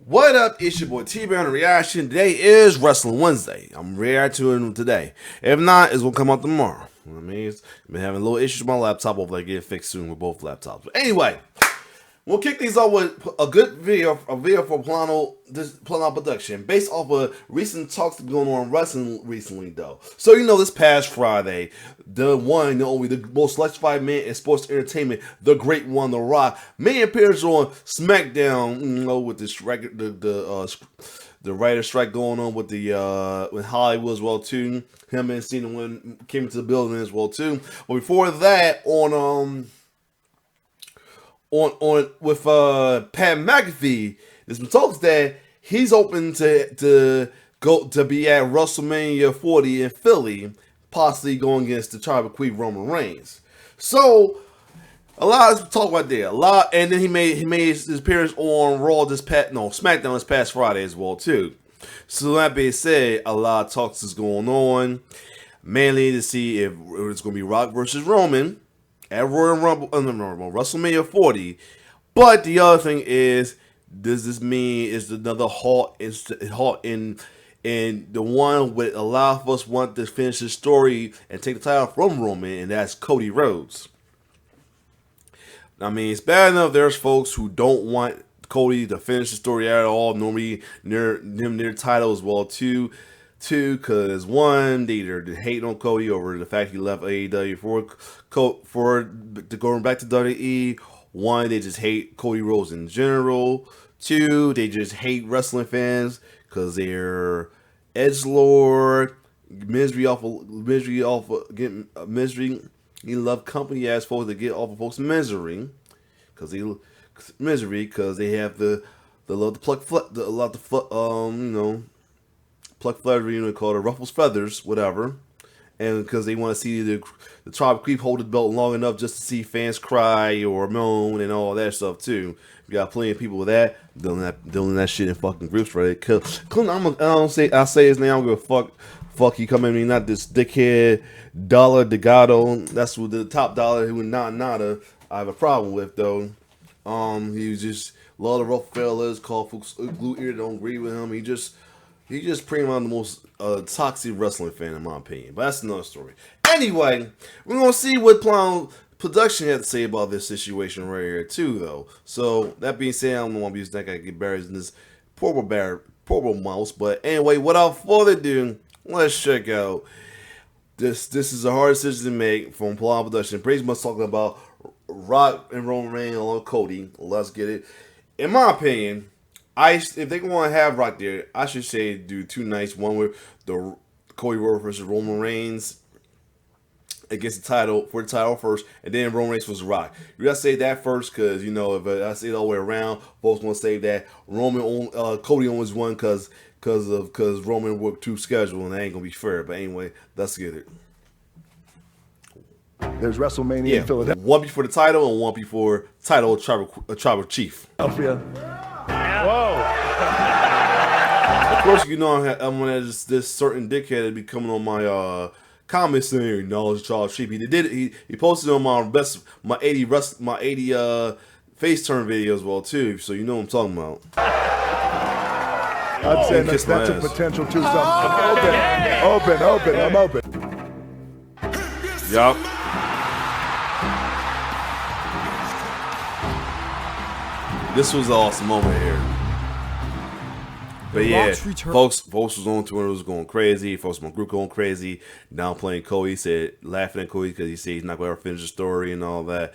What up, it's your boy T-Bear on Reaction. Today is Wrestling Wednesday. I'm reacting today. If not, it's gonna come out tomorrow. You know what I mean? I've been having a little issues with my laptop. Hopefully I get it fixed soon with both laptops. But anyway, we'll kick these off with a good video, for Pllana, this Pllana production, based off of recent talks going on in wrestling recently, though. So, you know, this past Friday, the one, the only, the most electrified man in sports entertainment, the great one, The Rock, made an appearance on Smackdown, you know, with the strike, the writer strike going on with the with Hollywood as well too. Him and Cena when came into the building as well too. But before that, on with Pat McAfee, there's been talks that he's open to go to be at WrestleMania 40 in Philly, possibly going against the Tribal Queen Roman Reigns. So a lot of talk right there, and then he made his appearance on SmackDown this past Friday as well too. So that being said, a lot of talks is going on, mainly to see if it's going to be Rock versus Roman at Royal Rumble, WrestleMania 40. But the other thing is, does this mean is another halt in the one with a lot of us want to finish the story and take the title from Roman, and that's Cody Rhodes. I mean, it's bad enough there's folks who don't want Cody to finish the story at all, normally their title as well too, because one, they're hating on Cody over the fact he left AEW for going back to WWE. One, they just hate Cody Rhodes in general. Two, they just hate wrestling fans because they're edgelord, misery. He love company ass folks that get off of folks' misery, because they have the love to pluck pluck feathers, called it ruffles feathers, whatever, and because they want to see the Tribe Creep hold the belt long enough just to see fans cry or moan and all that stuff too. We got plenty of people with that doing that shit in fucking groups, right? I say his name. I don't give a fuck you come at me, not this dickhead Dollar Delgado. That's what the top dollar who nada I have a problem with though. He was just a lot of rough fellas, called folks glue ear, don't agree with him. He just pretty much the most toxic wrestling fan in my opinion. But that's another story. Anyway, we're gonna see what Pllana production had to say about this situation right here too though. So that being said, I don't want to use that guy get buried in this poor mouse. But anyway, without further ado, let's check out this. This is a hard decision to make from Pllana production. Pretty much talking about Rock and Roman Reigns along with Cody. Let's get it. In my opinion, if they want to have Rock there, I should say do two nights. One with the Cody Rhodes versus Roman Reigns against the title first, and then Roman Reigns versus Rock. You gotta say that first, because if I say it all the way around, folks want to say that Cody always won because Roman worked too scheduled, and that ain't gonna be fair. But anyway, let's get it. There's WrestleMania in Philadelphia. One before the title and one before title tribal chief. Whoa. Of course, I'm gonna have this certain dickhead to be coming on my comments saying knowledge tribal chief. He posted on my 80 face turn video as well too. So you know what I'm talking about. I'd say that's a potential too. Open. I'm open. Yup. This was an awesome moment here. But yeah, folks was on Twitter, was going crazy. Folks on my group going crazy. Downplaying Cody. He said, laughing at Cody because he said he's not going to ever finish the story and all that.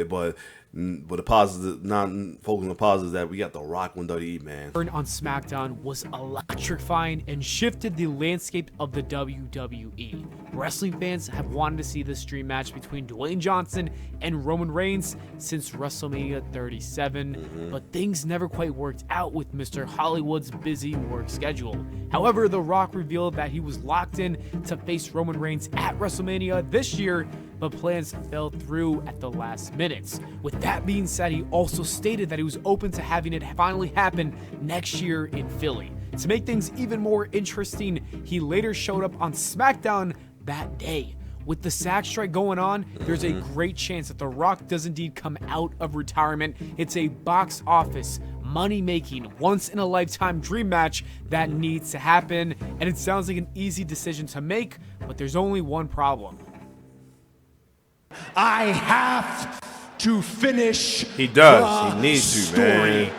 But the positive, not focusing on the positive, that we got The Rock on WWE, man. On SmackDown was electrifying and shifted the landscape of the WWE. Wrestling fans have wanted to see this dream match between Dwayne Johnson and Roman Reigns since WrestleMania 37, but things never quite worked out with Mr. Hollywood's busy work schedule. However, The Rock revealed that he was locked in to face Roman Reigns at WrestleMania this year, but plans fell through at the last minutes. With that being said, he also stated that he was open to having it finally happen next year in Philly. To make things even more interesting, he later showed up on SmackDown that day. With the SAG strike going on, there's a great chance that The Rock does indeed come out of retirement. It's a box office money-making, once-in-a-lifetime dream match that needs to happen, and it sounds like an easy decision to make, but there's only one problem. I have to finish. He does. He needs to, man.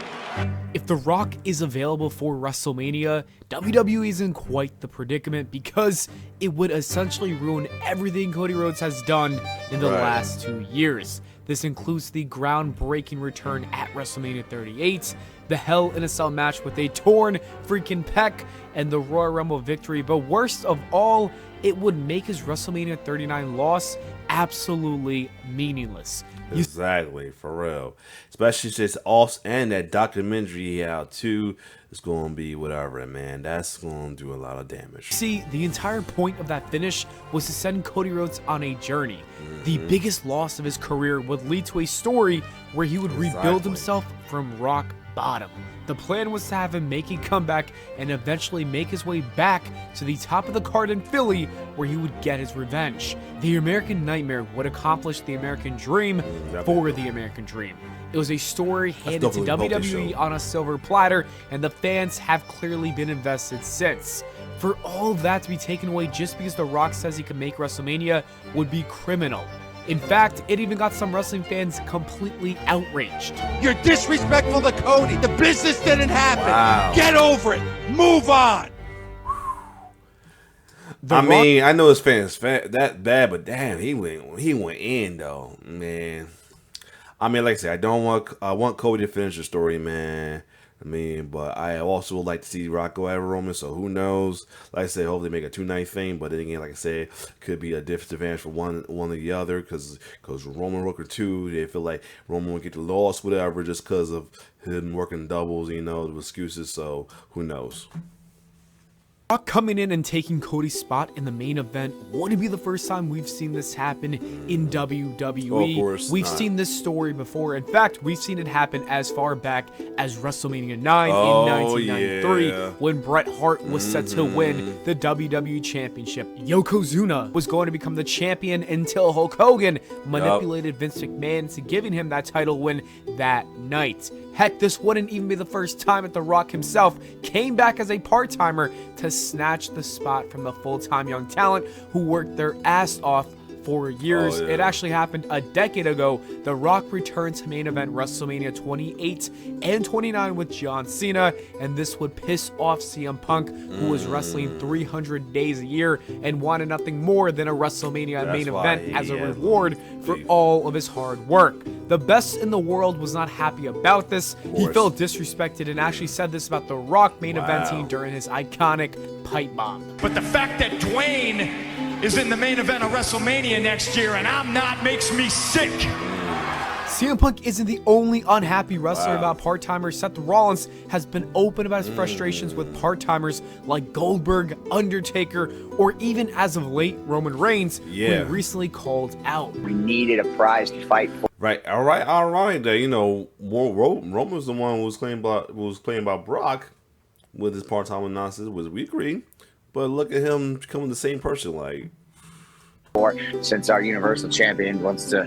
If The Rock is available for WrestleMania, WWE is in quite the predicament because it would essentially ruin everything Cody Rhodes has done in the last 2 years. This includes the groundbreaking return at WrestleMania 38, the Hell in a Cell match with a torn freaking pec, and the Royal Rumble victory. But worst of all, it would make his WrestleMania 39 loss absolutely meaningless. Exactly, for real. Especially since also and that documentary out too. It's gonna be whatever, man. That's gonna do a lot of damage. See, the entire point of that finish was to send Cody Rhodes on a journey. The biggest loss of his career would lead to a story where he would rebuild himself from rock bottom. The plan was to have him make a comeback and eventually make his way back to the top of the card in Philly where he would get his revenge. The American Nightmare would accomplish the American Dream for the American Dream. It was a story handed to WWE on a silver platter, and the fans have clearly been invested since. For all of that to be taken away just because The Rock says he can make WrestleMania would be criminal. In fact, it even got some wrestling fans completely outraged. You're disrespectful to Cody. The business didn't happen. Get over it. Move on. I mean, I know his fans that bad, but damn, he went in though, man. I mean, like I said, I want Cody to finish the story, man. I mean, but I also would like to see Rock go at Roman, so who knows? Like I said, hopefully make a 2-night thing, but then again, like I said, could be a disadvantage for one or the other, because Roman Rooker too, they feel like Roman would get the loss, whatever, just because of him working doubles, you know, the excuses, so who knows? Rock coming in and taking Cody's spot in the main event wouldn't be the first time we've seen this happen in WWE. Oh, of course we've seen this story before. In fact, we've seen it happen as far back as WrestleMania 9 in 1993 when Bret Hart was set to win the WWE Championship. Yokozuna was going to become the champion until Hulk Hogan manipulated Vince McMahon into giving him that title win that night. Heck, this wouldn't even be the first time that The Rock himself came back as a part-timer to snatch the spot from the full-time young talent who worked their ass off for years. It actually happened a decade ago. The Rock returned to main event WrestleMania 28 and 29 with John Cena, and this would piss off CM Punk, who was wrestling 300 days a year and wanted nothing more than a WrestleMania main event as a reward for all of his hard work. The best in the world was not happy about this. He felt disrespected and actually said this about The Rock main eventing during his iconic pipe bomb. But the fact that Dwayne is in the main event of WrestleMania next year and I'm not makes me sick. CM Punk isn't the only unhappy wrestler about part-timers. Seth Rollins has been open about his frustrations with part-timers like Goldberg, Undertaker, or even as of late, Roman Reigns, who he recently called out. We needed a prize to fight for. Right, all right. That, you know, Roman was the one who was playing about Brock with his part-time nonsense, which we agree. But look at him becoming the same person, like. Since our Universal Champion wants to,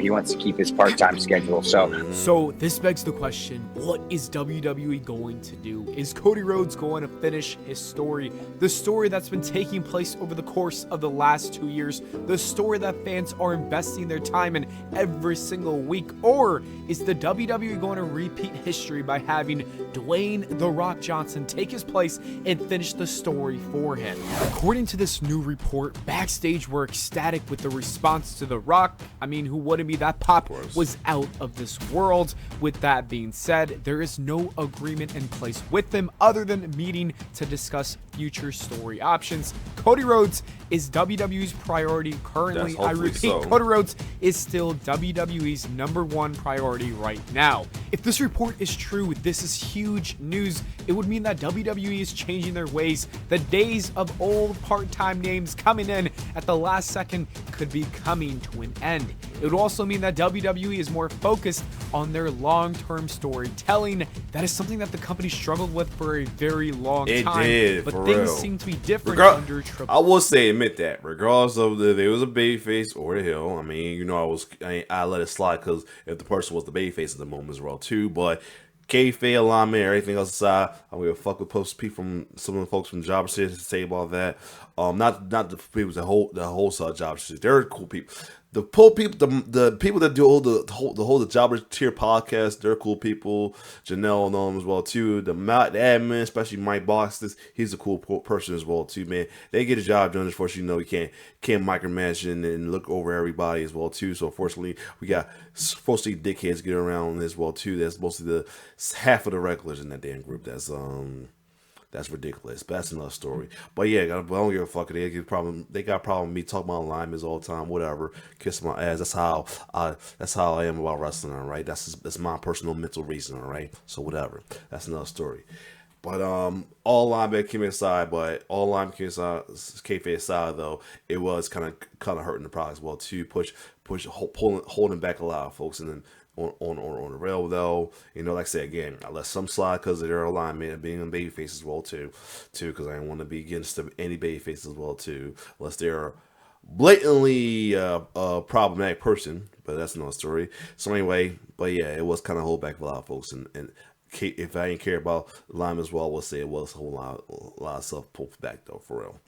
he wants to keep his part-time schedule. So this begs the question, what is WWE going to do? Is Cody Rhodes going to finish his story? The story that's been taking place over the course of the last 2 years, the story that fans are investing their time in every single week, or is the WWE going to repeat history by having Dwayne "The Rock" Johnson take his place and finish the story for him? According to this new report, backstage were ecstatic with the response to The Rock. I mean, who wouldn't be? That pop was out of this world. With that being said, there is no agreement in place with them other than meeting to discuss future story options. Cody Rhodes is WWE's priority currently. I repeat, Cody Rhodes is still WWE's #1 priority right now. If this report is true, this is huge news. It would mean that WWE is changing their ways. The days of old part-time names coming in at the last second could be coming to an end. It would also mean that WWE is more focused on their long-term storytelling. That is something that the company struggled with for a very long time. But things seem to be different under Triple H. I will admit that, regardless of if there was a babyface or the heel. I mean, I let it slide because if the person was the babyface at the moment as well too. But kayfabe alignment, everything else aside, I'm gonna fuck with some of the folks from Jobber City to say about that. Not the people that wholesale Jobber City. They're cool people. The people that do the Jobber Tier podcast, they're cool people. Janelle know them as well too. The admin, especially Mike Box, he's a cool person as well too, man. They get a job done. Of course, you can't micromanage and look over everybody as well too. So unfortunately, we got mostly dickheads get around as well too. That's mostly the half of the regulars in that damn group. That's ridiculous. But that's another story. But yeah, I don't give a fuck. They got a problem with me talking about alignments all the time. Whatever. Kiss my ass. That's how I am about wrestling. All right. That's my personal mental reason. All right. So whatever. That's another story. But all linebacker came aside. But all linebacker kayfabe aside though, it was kind of hurting the product as well too. Holding back a lot of folks, and then. On the rail though, like I said again, I let some slide because of their alignment and being a baby face as well too, because I didn't want to be against any baby face as well too, unless they're blatantly a problematic person. But that's another story. So anyway, but yeah, it was kind of hold back for a lot of folks, and if I didn't care about alignment as well, we'll say it was a lot of stuff pulled back though, for real.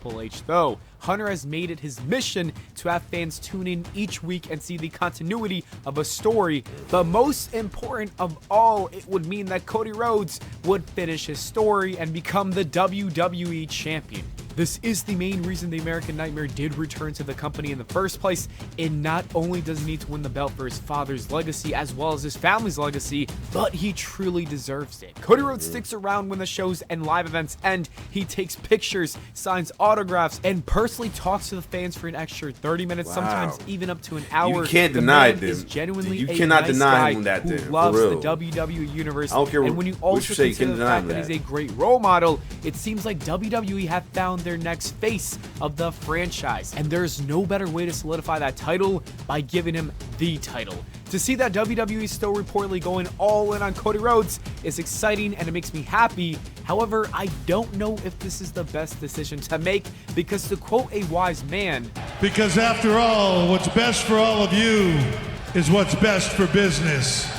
Triple H, though. Hunter has made it his mission to have fans tune in each week and see the continuity of a story. But most important of all, it would mean that Cody Rhodes would finish his story and become the WWE Champion. This is the main reason the American Nightmare did return to the company in the first place. And not only does he need to win the belt for his father's legacy as well as his family's legacy, but he truly deserves it. Cody Rhodes sticks around when the shows and live events end. He takes pictures, signs autographs, and personally talks to the fans for an extra 30 minutes, sometimes even up to an hour. You can't deny it, is genuinely you cannot nice deny guy him that, who dude, loves for the real. WWE universe. I don't care and when you what also you say, you consider can't the deny fact that that. he's a great role model, it seems like WWE have found their next face of the franchise, and there's no better way to solidify that title by giving him the title. To see that WWE is still reportedly going all in on Cody Rhodes is exciting, and it makes me happy. However, I don't know if this is the best decision to make, because to quote a wise man, because after all, what's best for all of you is what's best for business.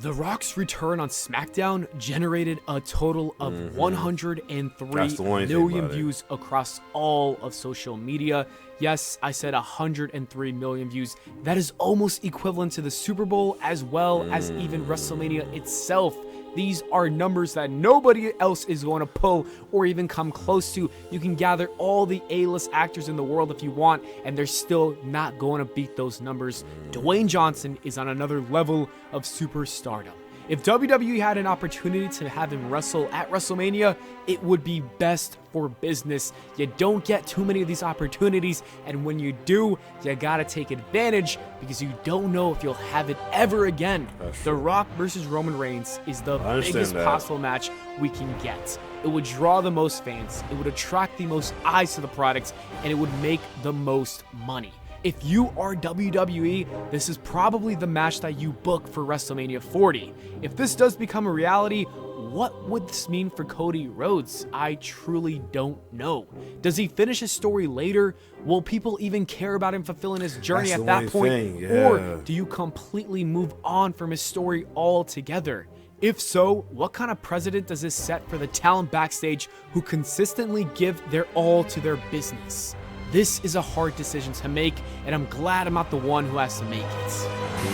The Rock's return on Smackdown generated a total of 103 million views across all of social media. Yes, I said 103 million views. That is almost equivalent to the Super Bowl as well as even WrestleMania itself. These are numbers that nobody else is going to pull or even come close to. You can gather all the A-list actors in the world if you want, and they're still not going to beat those numbers. Dwayne Johnson is on another level of superstardom. If WWE had an opportunity to have him wrestle at WrestleMania, it would be best for business. You don't get too many of these opportunities, and when you do, you gotta take advantage because you don't know if you'll have it ever again. The Rock versus Roman Reigns is the biggest possible match we can get. It would draw the most fans, it would attract the most eyes to the product, and it would make the most money. If you are WWE, this is probably the match that you book for WrestleMania 40. If this does become a reality, what would this mean for Cody Rhodes? I truly don't know. Does he finish his story later? Will people even care about him fulfilling his journey at that point? Or do you completely move on from his story altogether? If so, what kind of precedent does this set for the talent backstage who consistently give their all to their business? This is a hard decision to make, and I'm glad I'm not the one who has to make it.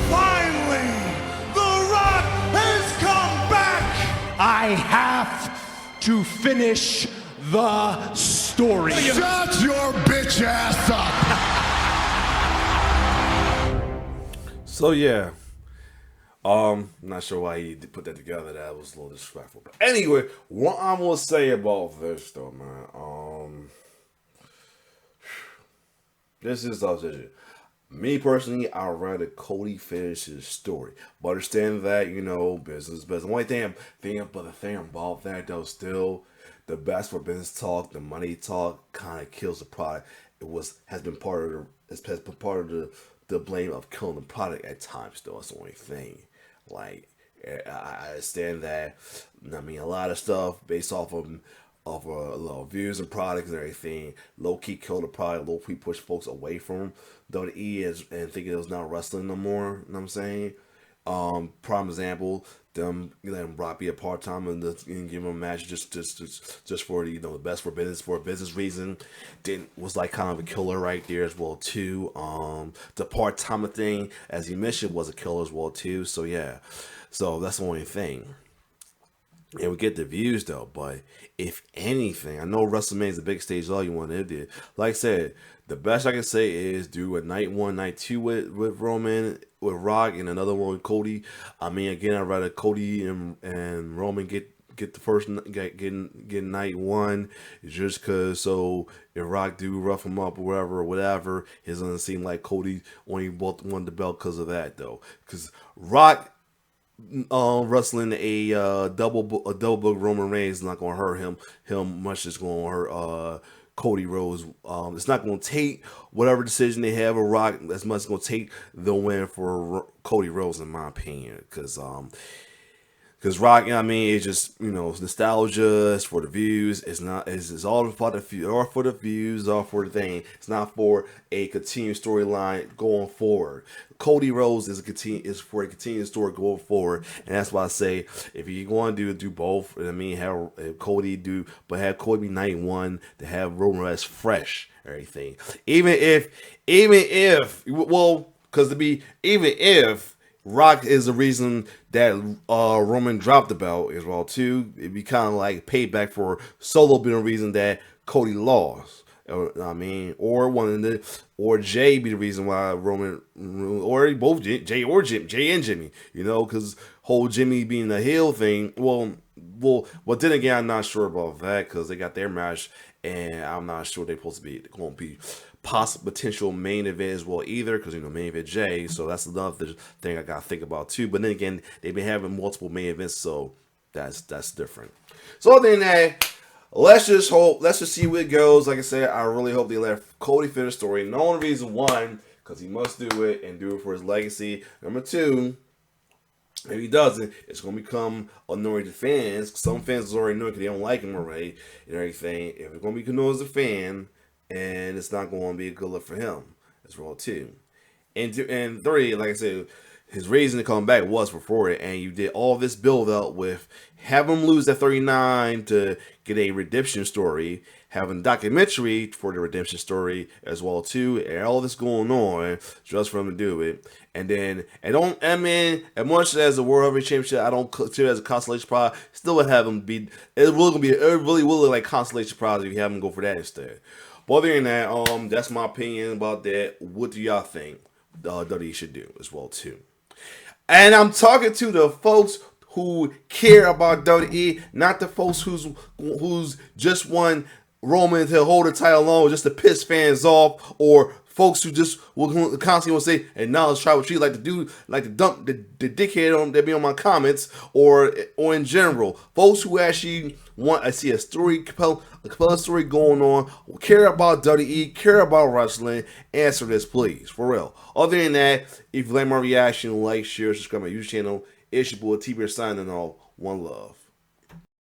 Finally, The Rock has come back! I have to finish the story. Shut your bitch ass up! So yeah, I'm not sure why he put that together. That was a little disrespectful. But anyway, what I'm gonna say about this though, man, this is the decision. Me personally, I'd rather Cody finish his story. But understand that, business. But the only thing about that though, still, the best for business talk, the money talk, kind of kills the product. Has been part of the blame of killing the product at times. Though that's the only thing. Like, I understand that. I mean, a lot of stuff based off of views and products and everything. Low key killed the product, low key pushed folks away from WWE and thinking it was not wrestling no more. You know what I'm saying? Prime example, them letting Brock be a part time and give him a match just for the the best for a business reason. Was like kind of a killer right there as well too. The part time thing, as you mentioned, was a killer as well too. So yeah, so that's the only thing. And we get the views though, but if anything, I know WrestleMania is the big stage all you want to do. Like I said, the best I can say is do a night 1, night 2 with Roman, with Rock, and another one with Cody. I mean, again, I'd rather Cody and Roman get the first get night 1, just cause so if Rock do rough him up or whatever, it doesn't seem like Cody only won the belt because of that though. Cause Rock wrestling a double book Roman Reigns is not going to hurt him much. It's going to hurt Cody Rhodes. It's not going to take whatever decision they have with Rock as much as going to take the win for Cody Rhodes, in my opinion, because Rock, I mean, it's just it's nostalgia. It's for the views. It's not. It's all for the views. All for the views. All for the thing. It's not for a continued storyline going forward. Cody Rhodes is for a continued story going forward, and that's why I say if you're going to do both, I mean, have Cody be night 1 to have Roman as fresh, everything. Even if Rock is the reason that Roman dropped the belt as well too, it'd be kind of like payback for Solo being the reason that Cody lost. I mean, or Jay be the reason why Roman, or both Jay and Jimmy, because whole Jimmy being the heel thing. Well, then again, I'm not sure about that because they got their match, and I'm not sure they're supposed to be going to be possible potential main event as well either, because main event Jay, so that's another thing I gotta think about too. But then again, they've been having multiple main events, so that's different. So other than that, let's just see where it goes. Like I said, I really hope they let Cody finish the story. No one reason, one, because he must do it and do it for his legacy. Number two, if he doesn't, it's going to become annoying to fans. Some fans are already annoyed because they don't like him already and everything. If it's going to be annoying as a fan, and it's not going to be a good look for him as well too. And three, like I said, his reason to come back was for 40, and you did all this build up with have him lose at 39 to get a redemption story, having a documentary for the redemption story as well too, and all this going on just for him to do it. And then, as much as the World Heavyweight Championship, I don't consider it as a consolation prize. Still would have him be. It really will look like consolation prize if you have him go for that instead. But other than that, that's my opinion about that. What do y'all think WWE should do as well too? And I'm talking to the folks who care about WWE, not the folks who's just want Roman to hold the title on just to piss fans off, or folks who just will constantly say, and now let's try what you like to do, like to dump the dickhead on that be on my comments, or in general, folks who actually want to see a compelling story going on, care about WWE, care about wrestling. Answer this, please, for real. Other than that, if you like my reaction, like, share, subscribe to my YouTube channel. It's your boy T-Bear signing off. One love.